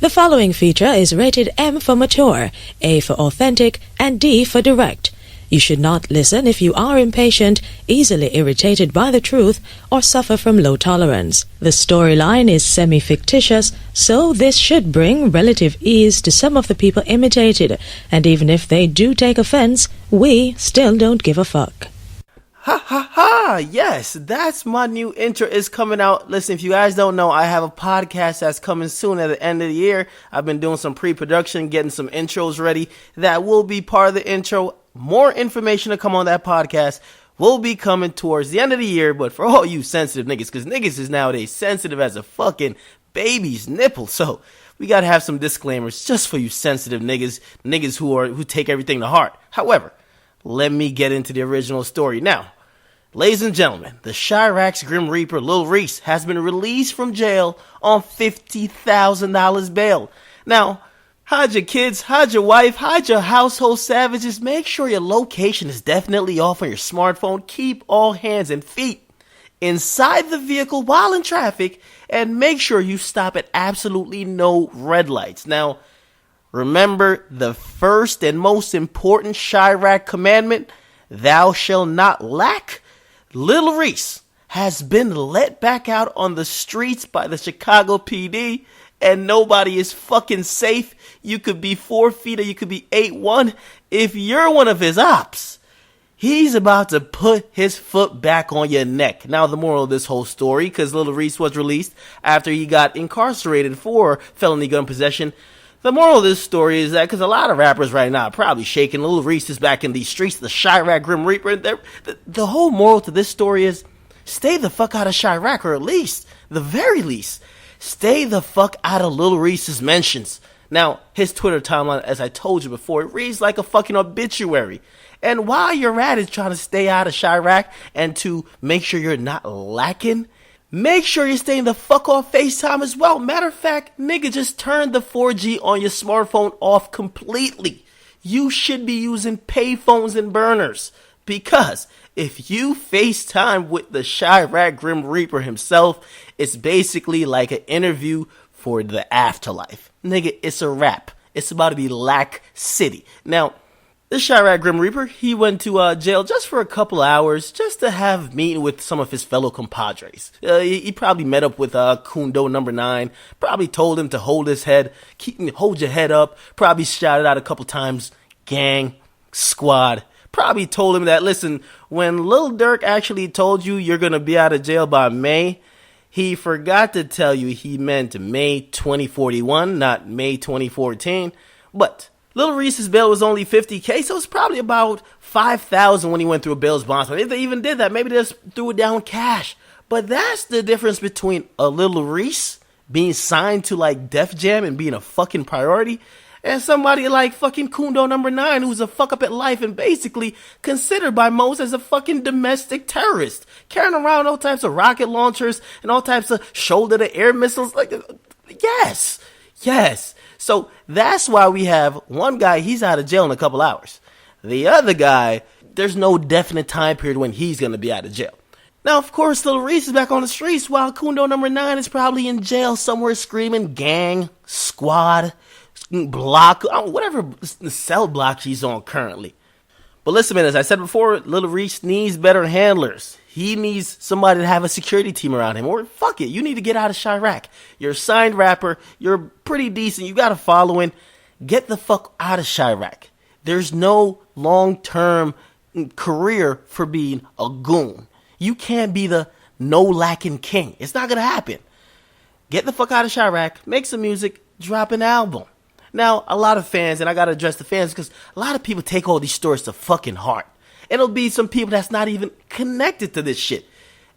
The following feature is rated M for mature, A for authentic, and D for direct. You should not listen if you are impatient, easily irritated by the truth, or suffer from low tolerance. The storyline is semi-fictitious, so this should bring relative ease to some of the people imitated, and even if they do take offense, we still don't give a fuck. Ha ha ha! Yes, that's my new intro is coming out. Listen, if you guys don't know, I have a podcast that's coming soon at the end of the year. I've been doing some pre-production, getting some intros ready. That will be part of the intro. More information to come on that podcast will be coming towards the end of the year. But for all you sensitive niggas, because niggas is nowadays sensitive as a fucking baby's nipple. So we gotta have some disclaimers just for you sensitive niggas who take everything to heart. However, let me get into the original story now. Ladies and gentlemen, the Chiraq Grim Reaper, Lil Reese, has been released from jail on $50,000 bail. Now, hide your kids, hide your wife, hide your household savages. Make sure your location is definitely off on your smartphone. Keep all hands and feet inside the vehicle while in traffic, and make sure you stop at absolutely no red lights. Now, remember the first and most important Chiraq commandment, thou shalt not lack. Lil Reese has been let back out on the streets by the Chicago PD, and nobody is fucking safe. You could be 4 feet or you could be 8'1". If you're one of his ops, he's about to put his foot back on your neck. Now, the moral of this whole story, because Lil Reese was released after he got incarcerated for felony gun possession. The moral of this story is that because a lot of rappers right now are probably shaking, Lil Reese is back in these streets, the Chiraq Grim Reaper. The whole moral to this story is stay the fuck out of Chiraq, or at least, the very least, stay the fuck out of Lil Reese's mentions. Now, his Twitter timeline, as I told you before, it reads like a fucking obituary. And while you're at it trying to stay out of Chiraq and to make sure you're not lacking, make sure you're staying the fuck off FaceTime as well. Matter of fact, nigga, just turn the 4G on your smartphone off completely. You should be using payphones and burners. Because if you FaceTime with the Chiraq Grim Reaper himself, it's basically like an interview for the afterlife. Nigga, it's a wrap. It's about to be Lack City. Now, the Chiraq Grim Reaper, he went to jail just for a couple hours, just to have meeting with some of his fellow compadres. He probably met up with Kundo number 9, probably told him to hold his head, hold your head up, probably shouted out a couple times, gang, squad. Probably told him that, listen, when Lil Durk actually told you you're going to be out of jail by May, he forgot to tell you he meant May 2041, not May 2014. But Lil Reese's bail was only $50K, so it's probably about $5,000 when he went through a bail's bondsman. If they even did that, maybe they just threw it down cash. But that's the difference between a Lil Reese being signed to like Def Jam and being a fucking priority, and somebody like fucking Kundo number 9 who's a fuck up at life and basically considered by most as a fucking domestic terrorist, carrying around all types of rocket launchers and all types of shoulder-to-air missiles. Like, yes. So that's why we have one guy, he's out of jail in a couple hours. The other guy, there's no definite time period when he's going to be out of jail. Now, of course, Lil Reese is back on the streets while Kundo number 9 is probably in jail somewhere screaming gang, squad, block, whatever cell block she's on currently. But listen, man, as I said before, Lil Reese needs better handlers. He needs somebody to have a security team around him. Or fuck it, you need to get out of Chiraq. You're a signed rapper. You're pretty decent. You got a following. Get the fuck out of Chiraq. There's no long-term career for being a goon. You can't be the no-lacking king. It's not going to happen. Get the fuck out of Chiraq. Make some music. Drop an album. Now, a lot of fans, and I got to address the fans because a lot of people take all these stories to fucking heart. It'll be some people that's not even connected to this shit.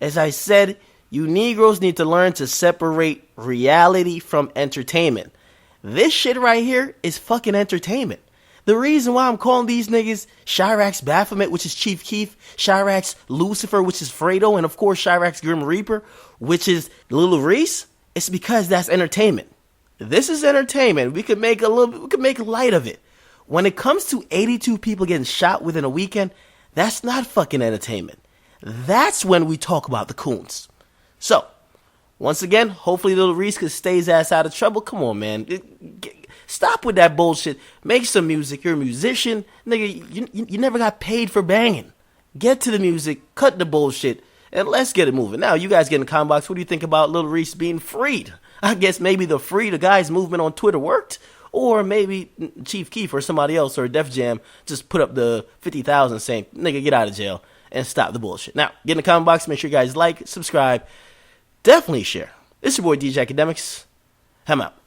As I said, you Negroes need to learn to separate reality from entertainment. This shit right here is fucking entertainment. The reason why I'm calling these niggas Chiraq's Baphomet, which is Chief Keef, Chiraq's Lucifer, which is Fredo, and of course Chiraq's Grim Reaper, which is Lil Reese, it's because that's entertainment. This is entertainment. We could make light of it. When it comes to 82 people getting shot within a weekend, that's not fucking entertainment. That's when we talk about the coons. So, Once again, hopefully Lil Reese could stay his ass out of trouble. Come on, man. Stop with that bullshit. Make some music. You're a musician. Nigga, you never got paid for banging. Get to the music. Cut the bullshit. And let's get it moving. Now, you guys get in the comment box. What do you think about Lil Reese being freed? I guess maybe the free the guys movement on Twitter worked. Or maybe Chief Keef or somebody else or Def Jam just put up the 50,000 saying, nigga, get out of jail and stop the bullshit. Now, get in the comment box. Make sure you guys like, subscribe, definitely share. It's your boy DJ Akademiks. I'm out.